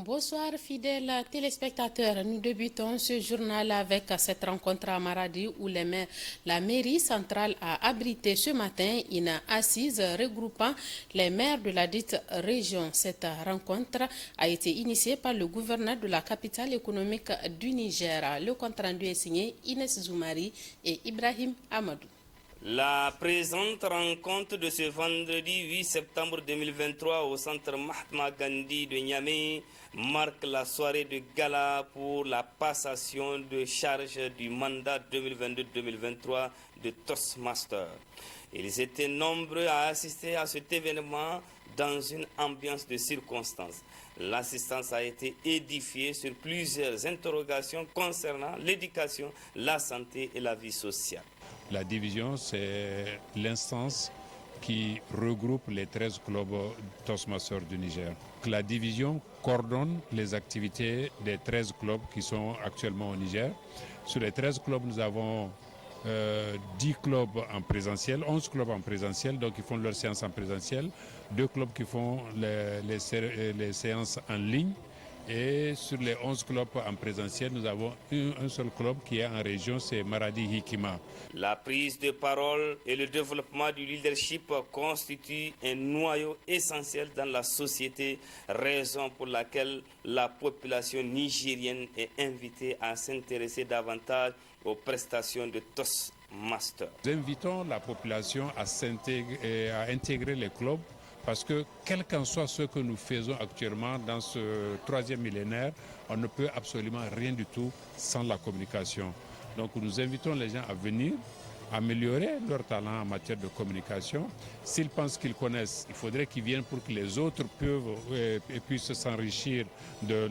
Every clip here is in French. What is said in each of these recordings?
Bonsoir fidèles téléspectateurs, nous débutons ce journal avec cette rencontre à Maradi où la mairie centrale a abrité ce matin une assise regroupant les maires de la dite région. Cette rencontre a été initiée par le gouverneur de la capitale économique du Niger. Le compte rendu est signé Inès Zoumari et Ibrahim Amadou. La présente rencontre de ce vendredi 8 septembre 2023 au centre Mahatma Gandhi de Niamey marque la soirée de gala pour la passation de charge du mandat 2022-2023 de Toastmaster. Ils étaient nombreux à assister à cet événement dans une ambiance de circonstance. L'assistance a été édifiée sur plusieurs interrogations concernant l'éducation, la santé et la vie sociale. La division, c'est l'instance qui regroupe les 13 clubs Toastmasters du Niger. La division coordonne les activités des 13 clubs qui sont actuellement au Niger. Sur les 13 clubs, nous avons 10 clubs en présentiel, 11 clubs en présentiel, donc ils font leurs séances en présentiel, 2 clubs qui font les séances en ligne. Et sur les 11 clubs en présentiel, nous avons un seul club qui est en région, c'est Maradi Hikima. La prise de parole et le développement du leadership constituent un noyau essentiel dans la société, raison pour laquelle la population nigérienne est invitée à s'intéresser davantage aux prestations de Toastmasters. Nous invitons la population à intégrer les clubs. Parce que quel qu'en soit ce que nous faisons actuellement dans ce troisième millénaire, on ne peut absolument rien du tout sans la communication. Donc nous invitons les gens à venir améliorer leur talent en matière de communication. S'ils pensent qu'ils connaissent, il faudrait qu'ils viennent pour que les autres puissent s'enrichir de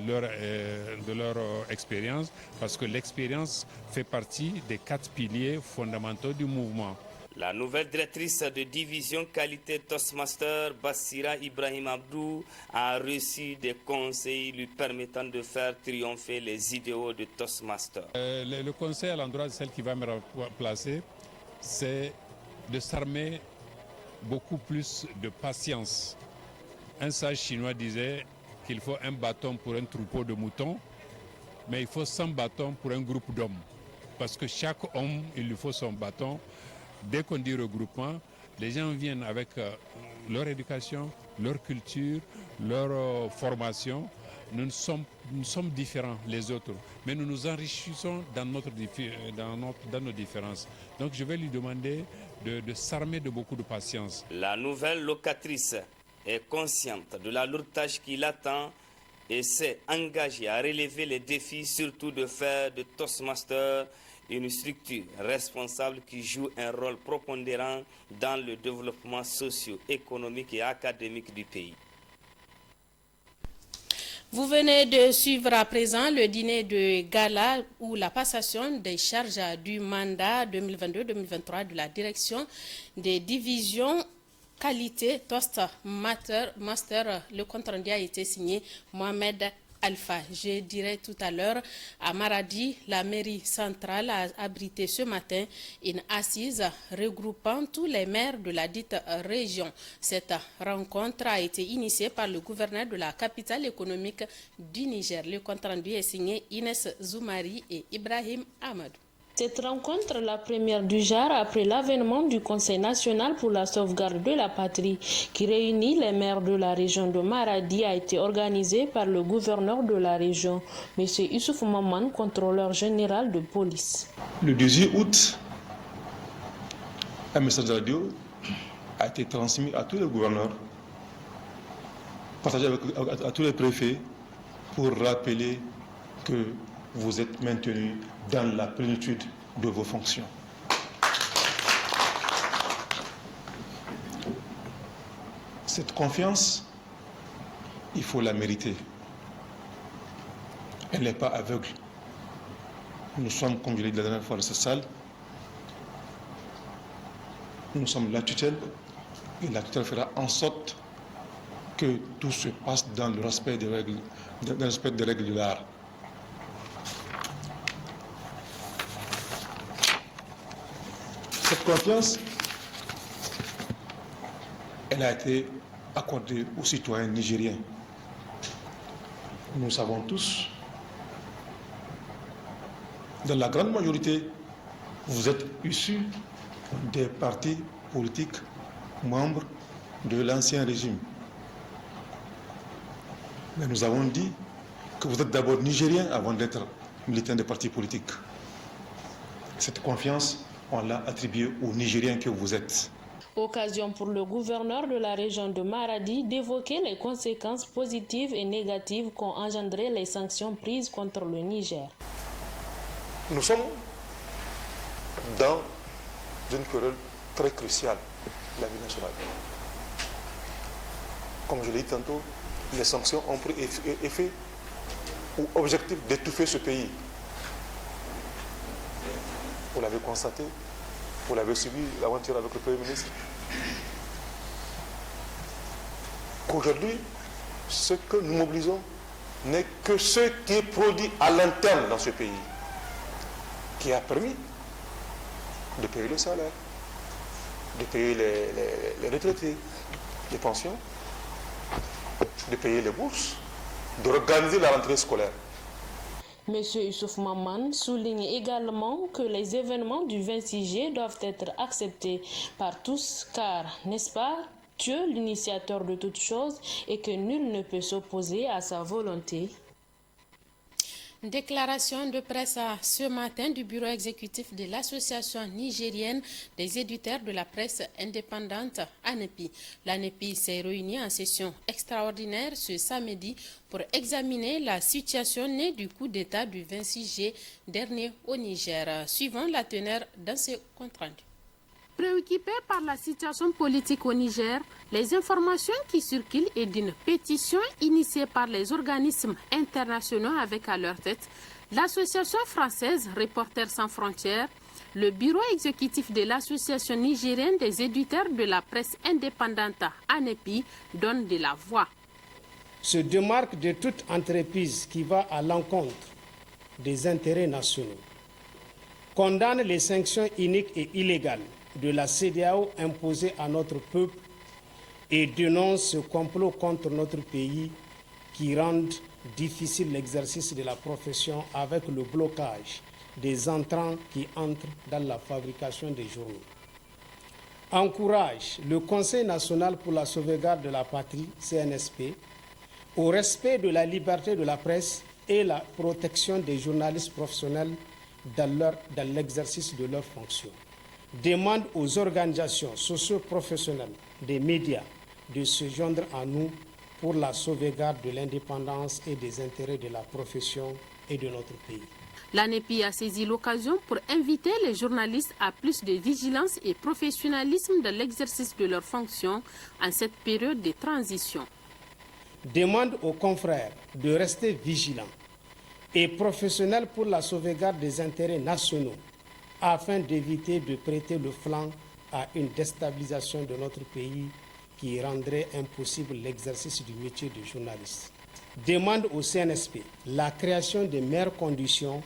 leur expérience, parce que l'expérience fait partie des 4 piliers fondamentaux du mouvement. La nouvelle directrice de division qualité Toastmaster, Bassira Ibrahim Abdou, a reçu des conseils lui permettant de faire triompher les idéaux de Toastmaster. Le conseil à l'endroit de celle qui va me remplacer, c'est de s'armer beaucoup plus de patience. Un sage chinois disait qu'il faut un bâton pour un troupeau de moutons, mais il faut 100 bâtons pour un groupe d'hommes. Parce que chaque homme, il lui faut son bâton. Dès qu'on dit regroupement, les gens viennent avec leur éducation, leur culture, leur formation. Nous sommes différents les autres, mais nous nous enrichissons dans nos différences. Donc je vais lui demander de s'armer de beaucoup de patience. La nouvelle locatrice est consciente de la lourde tâche qui l'attend et s'est engagée à relever les défis, surtout de faire de Toastmaster une structure responsable qui joue un rôle prépondérant dans le développement socio-économique et académique du pays. Vous venez de suivre à présent le dîner de gala ou la passation des charges du mandat 2022-2023 de la direction des divisions qualité Toastmaster. Le compte rendu a été signé Mohamed Alpha. Je dirais tout à l'heure, à Maradi, la mairie centrale a abrité ce matin une assise regroupant tous les maires de la dite région. Cette rencontre a été initiée par le gouverneur de la capitale économique du Niger. Le compte rendu est signé Inès Zoumari et Ibrahim Amadou. Cette rencontre, la première du genre après l'avènement du Conseil national pour la sauvegarde de la patrie qui réunit les maires de la région de Maradi, a été organisée par le gouverneur de la région, M. Issouf Maman, contrôleur général de police. Le 18 août, un message radio a été transmis à tous les gouverneurs, partagé à tous les préfets pour rappeler que vous êtes maintenus dans la plénitude de vos fonctions. Cette confiance, il faut la mériter. Elle n'est pas aveugle. Nous sommes, comme je l'ai dit la dernière fois dans cette salle, nous sommes la tutelle, et la tutelle fera en sorte que tout se passe dans le respect des règles, de l'art. Cette confiance, elle a été accordée aux citoyens nigériens. nous savons tous, dans la grande majorité, vous êtes issus des partis politiques membres de l'ancien régime. Mais nous avons dit que vous êtes d'abord Nigérien avant d'être militant des partis politiques. Cette confiance, on l'a attribuée aux Nigériens que vous êtes. Occasion pour le gouverneur de la région de Maradi d'évoquer les conséquences positives et négatives qu'ont engendré les sanctions prises contre le Niger. Nous sommes dans une période très cruciale de la vie nationale. Comme je l'ai dit tantôt, les sanctions ont pris effet ou objectif d'étouffer ce pays. Vous l'avez constaté, vous l'avez subi l'aventure avec le Premier ministre. Qu'aujourd'hui, ce que nous mobilisons n'est que ce qui est produit à l'interne dans ce pays, qui a permis de payer le salaire, de payer les retraités, les pensions, de payer les bourses, d'organiser la rentrée scolaire. Monsieur Youssouf Maman souligne également que les événements du 26 juillet doivent être acceptés par tous car, n'est-ce pas, Dieu l'initiateur de toutes choses et que nul ne peut s'opposer à sa volonté. Déclaration de presse ce matin du bureau exécutif de l'association nigérienne des éditeurs de la presse indépendante ANEPI. L'ANEPI s'est réunie en session extraordinaire ce samedi pour examiner la situation née du coup d'État du 26 juillet dernier au Niger. Suivant la teneur dans ce compte rendu. Préoccupés par la situation politique au Niger, les informations qui circulent et d'une pétition initiée par les organismes internationaux avec à leur tête l'association française Reporters sans frontières, le bureau exécutif de l'association nigérienne des éditeurs de la presse indépendante ANEPI donne de la voix. Se démarque de toute entreprise qui va à l'encontre des intérêts nationaux, condamne les sanctions iniques et illégales de la CEDEAO imposée à notre peuple et dénonce ce complot contre notre pays qui rend difficile l'exercice de la profession avec le blocage des entrants qui entrent dans la fabrication des journaux. Encourage le Conseil national pour la sauvegarde de la patrie, CNSP, au respect de la liberté de la presse et la protection des journalistes professionnels dans l'exercice de leurs fonctions. Demande aux organisations socio-professionnelles des médias de se joindre à nous pour la sauvegarde de l'indépendance et des intérêts de la profession et de notre pays. L'ANEPI a saisi l'occasion pour inviter les journalistes à plus de vigilance et professionnalisme dans l'exercice de leurs fonctions en cette période de transition. Demande aux confrères de rester vigilants et professionnels pour la sauvegarde des intérêts nationaux afin d'éviter de prêter le flanc à une déstabilisation de notre pays qui rendrait impossible l'exercice du métier de journaliste. Demande au CNSP la création de meilleures conditions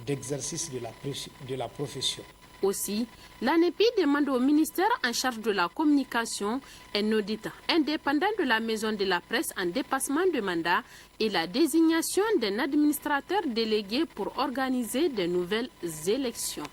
d'exercice de la profession. Aussi, l'ANEPI demande au ministère en charge de la communication un audit indépendant de la maison de la presse en dépassement de mandat et la désignation d'un administrateur délégué pour organiser de nouvelles élections.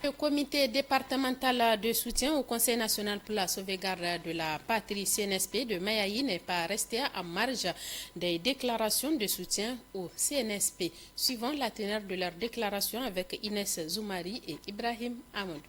Le comité départemental de soutien au Conseil national pour la sauvegarde de la patrie CNSP de Mayaï n'est pas resté en marge des déclarations de soutien au CNSP, suivant la teneur de leur déclaration avec Inès Zoumari et Ibrahim Amadou.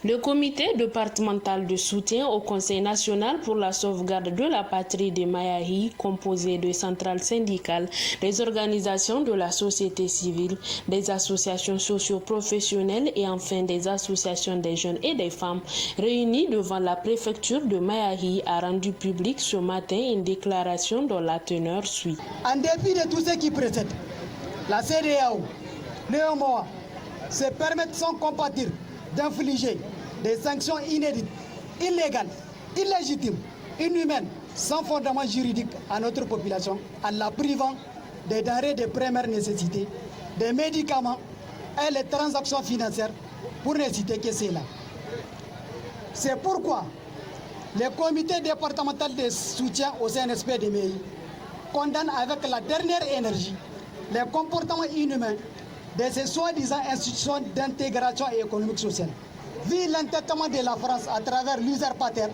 Le comité départemental de soutien au Conseil national pour la sauvegarde de la patrie de Mayahi, composé de centrales syndicales, des organisations de la société civile, des associations socio-professionnelles et enfin des associations des jeunes et des femmes, réunis devant la préfecture de Mayahi, a rendu public ce matin une déclaration dont la teneur suit. En dépit de tout ce qui précède, la CEDEAO, néanmoins, se permet sans compatir d'infliger des sanctions inédites, illégales, illégitimes, inhumaines, sans fondement juridique à notre population, en la privant des denrées de première nécessité, des médicaments et les transactions financières, pour ne citer que cela. C'est pourquoi le comité départemental de soutien au CNSP de Mayaï condamne avec la dernière énergie les comportements inhumains de ces soi-disant institutions d'intégration économique sociale. Vu l'entêtement de la France à travers l'usurpateur,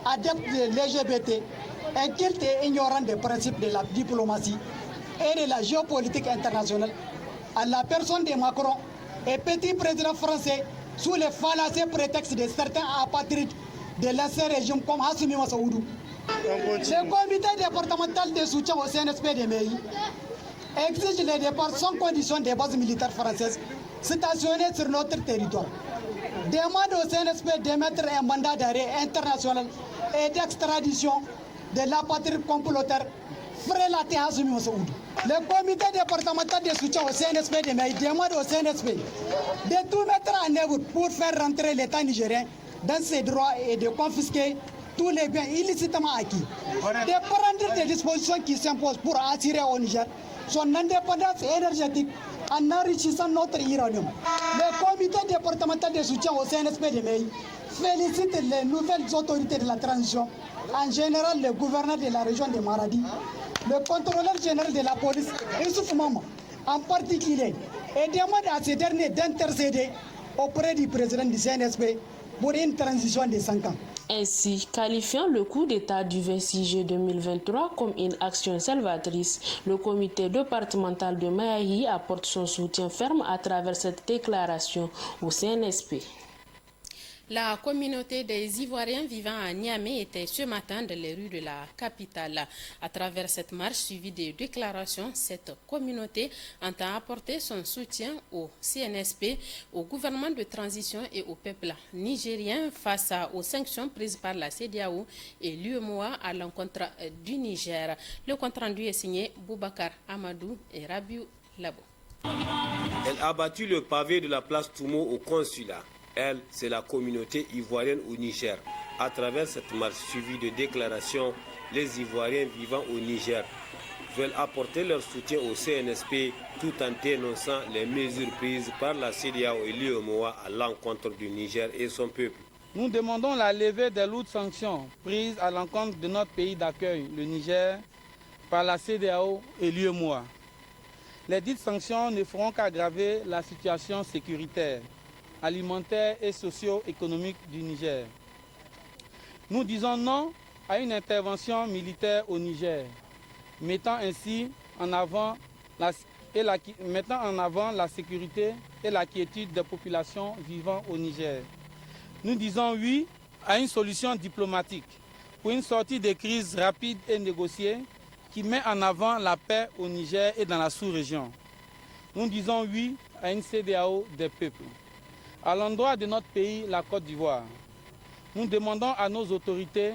adepte de l'LGBT, inculte et ignorant des principes de la diplomatie et de la géopolitique internationale, à la personne de Macron et petit président français sous les fallacieux prétextes de certains apatrides de l'ancien régime comme Hassoumi Massaoudou. Le comité départemental de soutien au CNSP de Meilly exige le départ sans condition des bases militaires françaises stationnées sur notre territoire. Demande au CNSP d'émettre un mandat d'arrêt international et d'extradition de l'apatride comploteur Frelaté Hassoumi Massaoudou. Le comité départemental de soutien au CNSP de Meilly demande au CNSP de tout mettre en œuvre pour faire rentrer l'État nigérien dans ses droits et de confisquer tous les biens illicitement acquis. De prendre des dispositions qui s'imposent pour assurer au Niger son indépendance énergétique en enrichissant notre uranium. Le comité départemental de soutien au CNSP de Meilly félicite les nouvelles autorités de la transition, en général le gouverneur de la région de Maradi, le contrôleur général de la police, Youssouf Maman, en particulier, et demande à ces derniers d'intercéder auprès du président du CNSP pour une transition de 5 ans. Ainsi, qualifiant le coup d'État du 26 juillet 2023 comme une action salvatrice, le comité départemental de Mayahi apporte son soutien ferme à travers cette déclaration au CNSP. La communauté des Ivoiriens vivant à Niamey était ce matin dans les rues de la capitale. À travers cette marche suivie des déclarations, cette communauté entend apporter son soutien au CNSP, au gouvernement de transition et au peuple nigérien face aux sanctions prises par la CEDEAO et l'UEMOA à l'encontre du Niger. Le compte-rendu est signé Boubacar Amadou et Rabiou Labo. Elle a battu le pavé de la place Toumo au consulat. Elle, c'est la communauté ivoirienne au Niger. À travers cette marche suivie de déclarations, les Ivoiriens vivant au Niger veulent apporter leur soutien au CNSP tout en dénonçant les mesures prises par la CEDEAO et l'UEMOA à l'encontre du Niger et son peuple. Nous demandons la levée des lourdes sanctions prises à l'encontre de notre pays d'accueil, le Niger, par la CEDEAO et l'UEMOA. Les dites sanctions ne feront qu'aggraver la situation sécuritaire, alimentaire et socio-économique du Niger. Nous disons non à une intervention militaire au Niger, mettant ainsi en avant la sécurité et la quiétude des populations vivant au Niger. Nous disons oui à une solution diplomatique pour une sortie de crise rapide et négociée qui met en avant la paix au Niger et dans la sous-région. Nous disons oui à une CEDEAO des peuples. À l'endroit de notre pays, la Côte d'Ivoire, nous demandons à nos autorités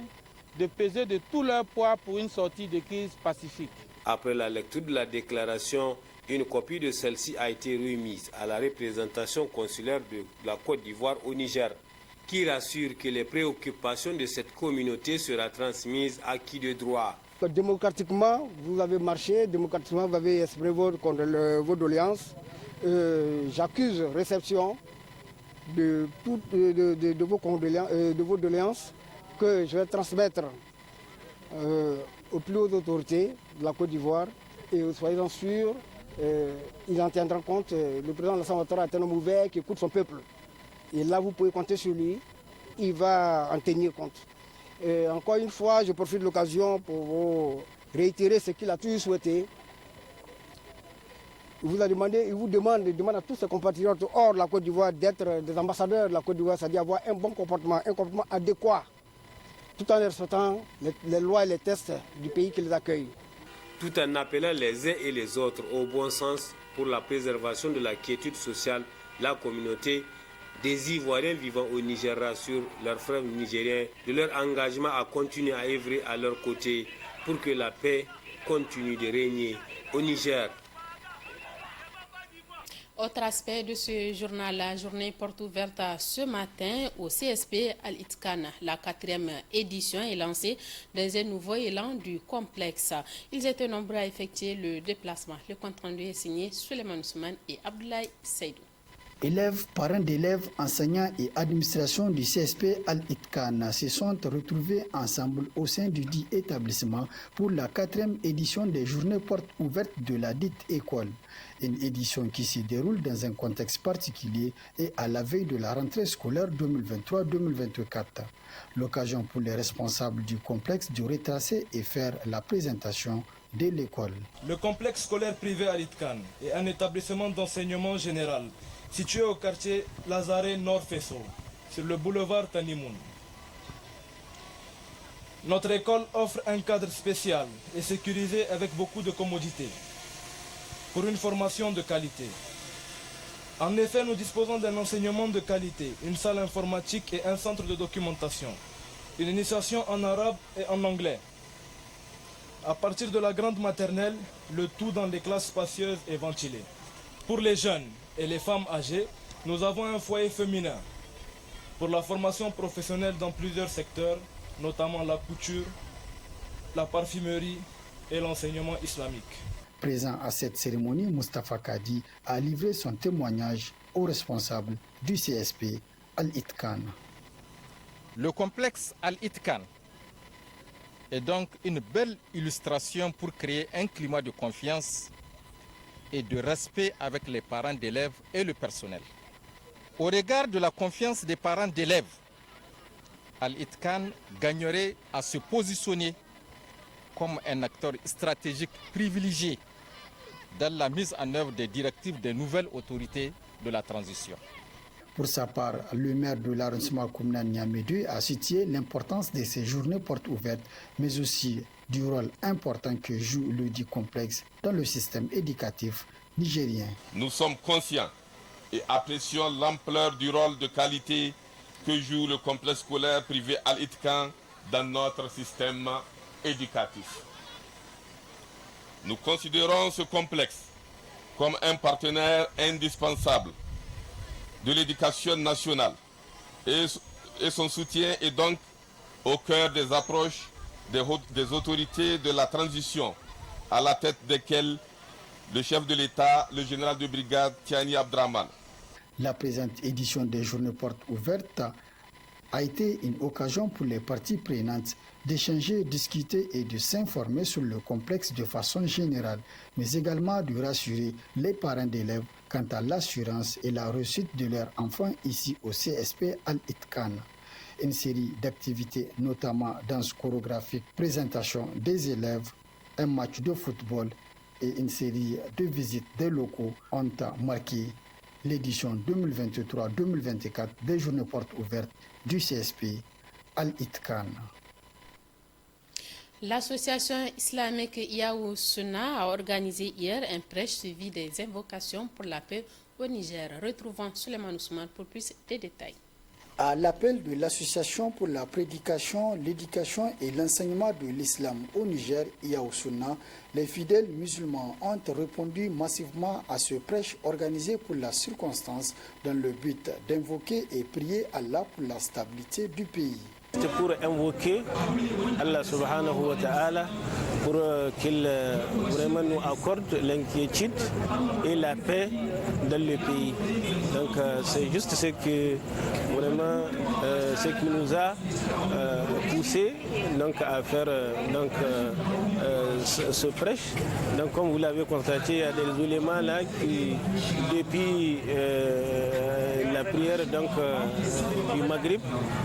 de peser de tout leur poids pour une sortie de crise pacifique. Après la lecture de la déclaration, une copie de celle-ci a été remise à la représentation consulaire de la Côte d'Ivoire au Niger, qui rassure que les préoccupations de cette communauté seront transmises à qui de droit. Démocratiquement, vous avez marché, démocratiquement, vous avez exprimé vos doléances. J'accuse réception de vos doléances que je vais transmettre aux plus hautes autorités de la Côte d'Ivoire et soyez-en sûrs, ils en tiendront compte. Le président Alassane Ouattara est un homme ouvert qui écoute son peuple. Et là, vous pouvez compter sur lui, il va en tenir compte. Et encore une fois, je profite de l'occasion pour vous réitérer ce qu'il a toujours souhaité. Il vous demande à tous ses compatriotes hors de la Côte d'Ivoire d'être des ambassadeurs de la Côte d'Ivoire, c'est-à-dire avoir un bon comportement, un comportement adéquat, tout en respectant les lois et les tests du pays qui les accueille. Tout en appelant les uns et les autres au bon sens pour la préservation de la quiétude sociale, la communauté des Ivoiriens vivant au Niger rassure leurs frères nigériens de leur engagement à continuer à œuvrer à leur côté pour que la paix continue de régner au Niger. Autre aspect de ce journal, la journée porte ouverte ce matin au CSP Al-Itkan. La 4e édition est lancée dans un nouveau élan du complexe. Ils étaient nombreux à effectuer le déplacement. Le compte rendu est signé Suleiman Ousmane et Abdoulaye Seydou. Élèves, parents d'élèves, enseignants et administration du CSP Al-Itkan se sont retrouvés ensemble au sein du dit établissement pour la 4e édition des journées portes ouvertes de la dite école. Une édition qui se déroule dans un contexte particulier et à la veille de la rentrée scolaire 2023-2024. L'occasion pour les responsables du complexe de retracer et faire la présentation de l'école. Le complexe scolaire privé Al-Itkan est un établissement d'enseignement général situé au quartier Lazare Nord Fesso, sur le boulevard Tanimoun. Notre école offre un cadre spécial et sécurisé avec beaucoup de commodités pour une formation de qualité. En effet, nous disposons d'un enseignement de qualité, une salle informatique et un centre de documentation, une initiation en arabe et en anglais. À partir de la grande maternelle, le tout dans des classes spacieuses et ventilées. Pour les jeunes et les femmes âgées, nous avons un foyer féminin pour la formation professionnelle dans plusieurs secteurs, notamment la couture, la parfumerie et l'enseignement islamique. Présent à cette cérémonie, Moustapha Kadi a livré son témoignage aux responsables du CSP Al-Itkan. Le complexe Al-Itkan est donc une belle illustration pour créer un climat de confiance et de respect avec les parents d'élèves et le personnel. Au regard de la confiance des parents d'élèves, Al-Itkan gagnerait à se positionner comme un acteur stratégique privilégié dans la mise en œuvre des directives des nouvelles autorités de la transition. Pour sa part, le maire de l'arrondissement communal Niamey 2 a situé l'importance de ces journées portes ouvertes, mais aussi du rôle important que joue le dit complexe dans le système éducatif nigérien. Nous sommes conscients et apprécions l'ampleur du rôle de qualité que joue le complexe scolaire privé Al-Itkan dans notre système éducatif. Nous considérons ce complexe comme un partenaire indispensable de l'éducation nationale et son soutien est donc au cœur des approches des autorités de la transition, à la tête desquelles le chef de l'État, le général de brigade Tiani Abdraman. La présente édition des journées portes ouvertes a été une occasion pour les parties prenantes d'échanger, discuter et de s'informer sur le complexe de façon générale, mais également de rassurer les parents d'élèves quant à l'assurance et la réussite de leurs enfants ici au CSP Al-Itkan. Une série d'activités, notamment danse chorégraphique, présentation des élèves, un match de football et une série de visites des locaux ont marqué l'édition 2023-2024 des journées portes ouvertes du CSP Al-Itkan. L'association islamique Yahou Sunna a organisé hier un prêche suivi des invocations pour la paix au Niger. Retrouvons Suleiman Ousmane pour plus de détails. À l'appel de l'Association pour la prédication, l'éducation et l'enseignement de l'islam au Niger, Yahou Sunna, les fidèles musulmans ont répondu massivement à ce prêche organisé pour la circonstance dans le but d'invoquer et prier Allah pour la stabilité du pays. C'est pour invoquer Allah subhanahu wa ta'ala pour qu'il vraiment nous accorde l'inquiétude et la paix dans le pays. Donc c'est juste ce que vraiment ce qui nous a poussé donc à faire ce prêche. Donc comme vous l'avez constaté, il y a des éléments là qui depuis la prière donc du Maghrib,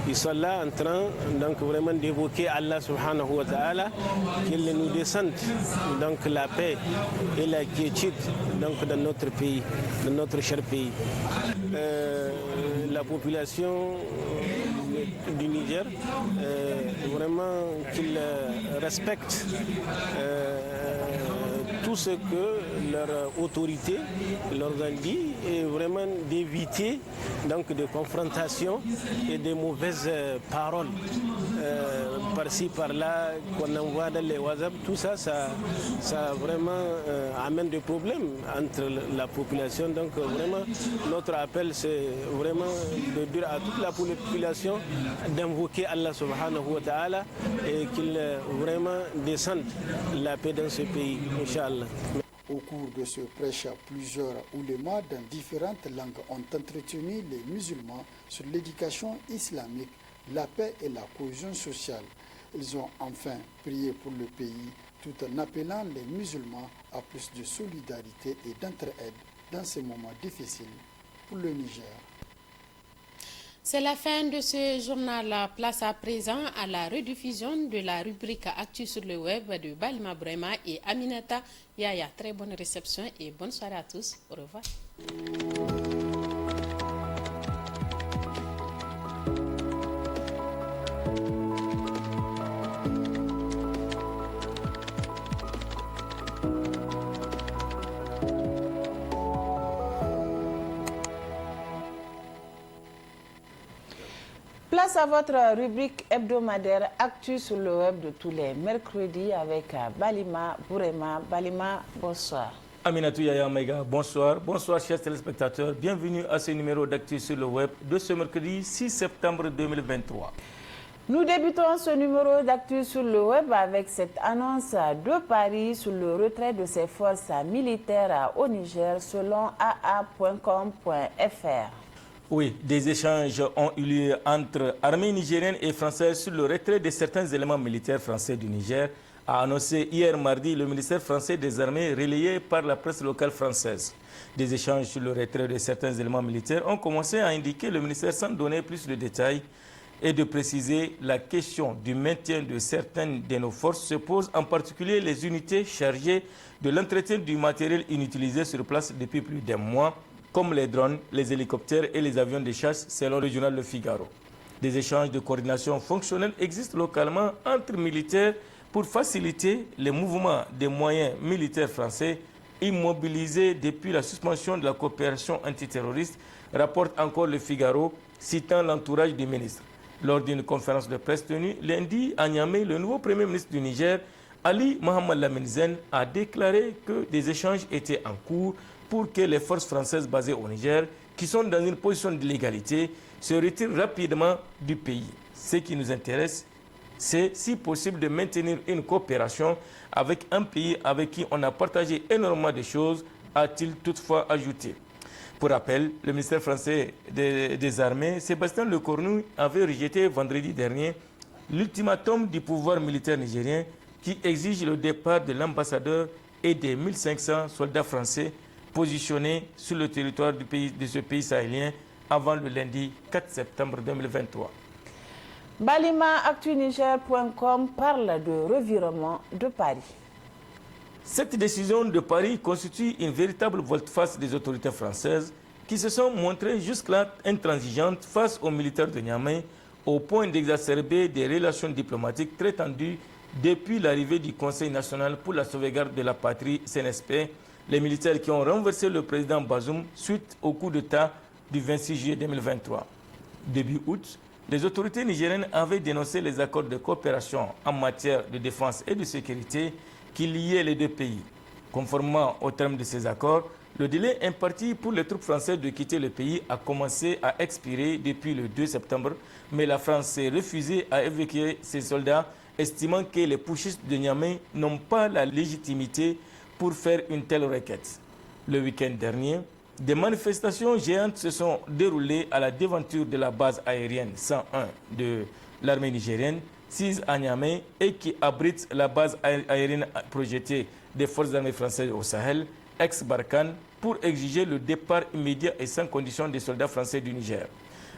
ils sont là en train donc vraiment d'évoquer Allah subhanahu wa ta'ala, qu'il nous descende donc la paix et la quiétude donc dans notre pays, dans notre cher pays. La population du Niger, vraiment qu'il respecte tout ce que leur autorité leur a dit et vraiment d'éviter donc des confrontations et des mauvaises paroles par-ci par-là qu'on envoie dans les WhatsApp. Tout ça, ça vraiment amène des problèmes entre la population. Donc vraiment notre appel c'est vraiment de dire à toute la population d'invoquer Allah subhanahu wa ta'ala et qu'il vraiment descende la paix dans ce pays, Inch'Allah. Au cours de ce prêche, plusieurs oulémas dans différentes langues ont entretenu les musulmans sur l'éducation islamique, la paix et la cohésion sociale. Ils ont enfin prié pour le pays tout en appelant les musulmans à plus de solidarité et d'entraide dans ces moments difficiles pour le Niger. C'est la fin de ce journal. Place à présent à la rediffusion de la rubrique Actu sur le web de Balima Brema et Aminata Yaya. Très bonne réception et bonne soirée à tous. Au revoir. Place à votre rubrique hebdomadaire Actu sur le web de tous les mercredis avec Balima Bourema. Balima, bonsoir. Aminatou Yaya Mega, bonsoir. Bonsoir chers téléspectateurs. Bienvenue à ce numéro d'Actu sur le web de ce mercredi 6 septembre 2023. Nous débutons ce numéro d'Actu sur le web avec cette annonce de Paris sur le retrait de ses forces militaires au Niger selon aa.com.fr. Oui, des échanges ont eu lieu entre armées nigériennes et françaises sur le retrait de certains éléments militaires français du Niger, a annoncé hier mardi le ministère français des armées relayé par la presse locale française. Des échanges sur le retrait de certains éléments militaires ont commencé à indiquer le ministère sans donner plus de détails et de préciser la question du maintien de certaines de nos forces se pose, en particulier les unités chargées de l'entretien du matériel inutilisé sur place depuis plus d'un mois, comme les drones, les hélicoptères et les avions de chasse, selon le journal Le Figaro. Des échanges de coordination fonctionnelle existent localement entre militaires pour faciliter les mouvements des moyens militaires français immobilisés depuis la suspension de la coopération antiterroriste, rapporte encore Le Figaro, citant l'entourage du ministre. Lors d'une conférence de presse tenue lundi à Niamey, le nouveau Premier ministre du Niger, Ali Mohamed Lamine Zen, a déclaré que des échanges étaient en cours pour que les forces françaises basées au Niger, qui sont dans une position d'illégalité, se retirent rapidement du pays. Ce qui nous intéresse, c'est si possible de maintenir une coopération avec un pays avec qui on a partagé énormément de choses, a-t-il toutefois ajouté. Pour rappel, le ministère français des Armées, Sébastien Lecornu, avait rejeté vendredi dernier l'ultimatum du pouvoir militaire nigérien qui exige le départ de l'ambassadeur et des 1500 soldats français positionnés sur le territoire de ce pays sahélien avant le lundi 4 septembre 2023. BalimaActuNiger.com parle de revirement de Paris. Cette décision de Paris constitue une véritable volte-face des autorités françaises qui se sont montrées jusque-là intransigeantes face aux militaires de Niamey au point d'exacerber des relations diplomatiques très tendues depuis l'arrivée du Conseil national pour la sauvegarde de la patrie, CNSP, les militaires qui ont renversé le président Bazoum suite au coup d'État du 26 juillet 2023. Début août, les autorités nigériennes avaient dénoncé les accords de coopération en matière de défense et de sécurité qui liaient les deux pays. Conformément aux termes de ces accords, le délai imparti pour les troupes françaises de quitter le pays a commencé à expirer depuis le 2 septembre, mais la France s'est refusée à évacuer ses soldats, estimant que les putschistes de Niamey n'ont pas la légitimité pour faire une telle requête. Le week-end dernier, des manifestations géantes se sont déroulées à la devanture de la base aérienne 101 de l'armée nigérienne, sise à Niamey et qui abrite la base aérienne projetée des forces armées françaises au Sahel, ex-Barkhane, pour exiger le départ immédiat et sans condition des soldats français du Niger.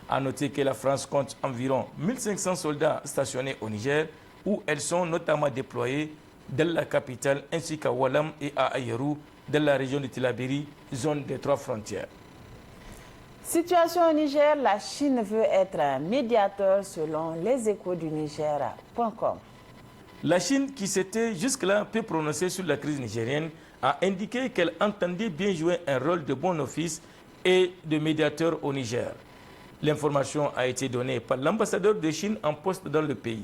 A noter que la France compte environ 1500 soldats stationnés au Niger, où elles sont notamment déployées dans la capitale ainsi qu'à Walam et à Ayerou, dans la région de Tillabéri, zone des 3 frontières. Situation au Niger, la Chine veut être un médiateur selon leséchosduniger.com. La Chine, qui s'était jusque-là peu prononcée sur la crise nigérienne, a indiqué qu'elle entendait bien jouer un rôle de bon office et de médiateur au Niger. L'information a été donnée par l'ambassadeur de Chine en poste dans le pays.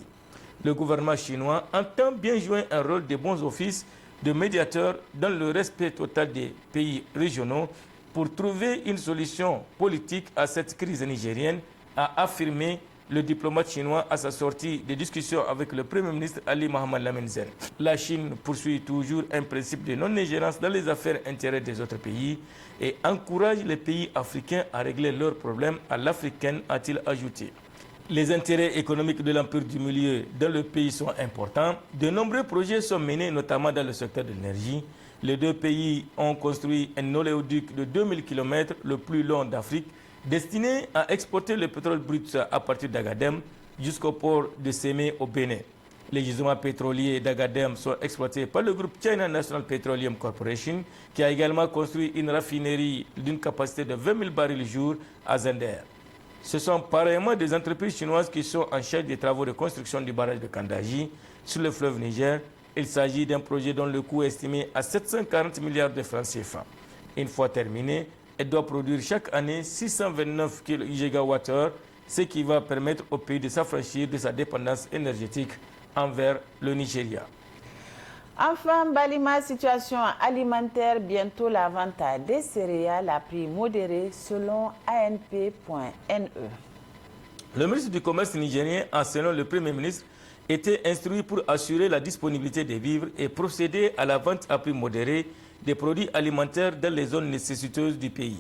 Le gouvernement chinois entend bien jouer un rôle de bon office de médiateur dans le respect total des pays régionaux pour trouver une solution politique à cette crise nigérienne, a affirmé le diplomate chinois à sa sortie des discussions avec le Premier ministre Ali Mohamed Lamine Zen. La Chine poursuit toujours un principe de non-ingérence dans les affaires intérieures des autres pays et encourage les pays africains à régler leurs problèmes à l'africaine, a-t-il ajouté. Les intérêts économiques de l'Empire du Milieu dans le pays sont importants. De nombreux projets sont menés, notamment dans le secteur de l'énergie. Les deux pays ont construit un oléoduc de 2000 km, le plus long d'Afrique, destiné à exporter le pétrole brut à partir d'Agadem jusqu'au port de Sémé au Bénin. Les gisements pétroliers d'Agadem sont exploités par le groupe China National Petroleum Corporation, qui a également construit une raffinerie d'une capacité de 20 000 barils jour à Zender. Ce sont pareillement des entreprises chinoises qui sont en charge des travaux de construction du barrage de Kandaji sur le fleuve Niger. Il s'agit d'un projet dont le coût est estimé à 740 milliards de francs CFA. Une fois terminé, elle doit produire chaque année 629 GWh, ce qui va permettre au pays de s'affranchir de sa dépendance énergétique envers le Nigeria. Enfin, Balima, situation alimentaire, bientôt la vente des céréales à prix modéré selon ANP.NE. Le ministre du Commerce nigérien a, selon le Premier ministre, été instruit pour assurer la disponibilité des vivres et procéder à la vente à prix modéré des produits alimentaires dans les zones nécessiteuses du pays.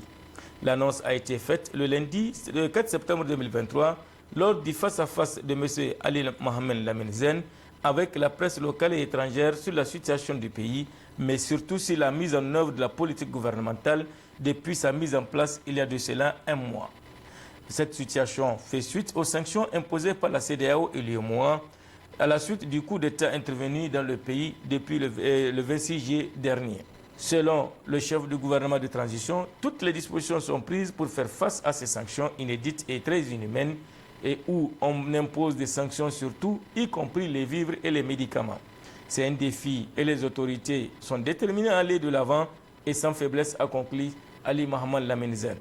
L'annonce a été faite le lundi 4 septembre 2023 lors du face-à-face de M. Ali Mohamed Lamine Zen avec la presse locale et étrangère sur la situation du pays, mais surtout sur la mise en œuvre de la politique gouvernementale depuis sa mise en place il y a de cela un mois. Cette situation fait suite aux sanctions imposées par la CEDEAO et l'UEMOA à la suite du coup d'État intervenu dans le pays depuis le 26 juillet dernier. Selon le chef du gouvernement de transition, toutes les dispositions sont prises pour faire face à ces sanctions inédites et très inhumaines et où on impose des sanctions sur tout, y compris les vivres et les médicaments. C'est un défi et les autorités sont déterminées à aller de l'avant et sans faiblesse, a conclu Ali Mohamed Lamine Zen.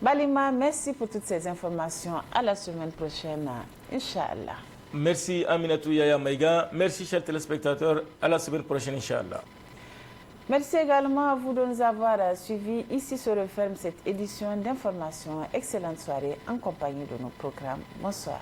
Balima, merci pour toutes ces informations. À la semaine prochaine, Inch'Allah. Merci Aminatou Yaya Maïga. Merci chers téléspectateurs. À la semaine prochaine, Inch'Allah. Merci également à vous de nous avoir suivis. Ici se referme cette édition d'information. Excellente soirée en compagnie de nos programmes. Bonsoir.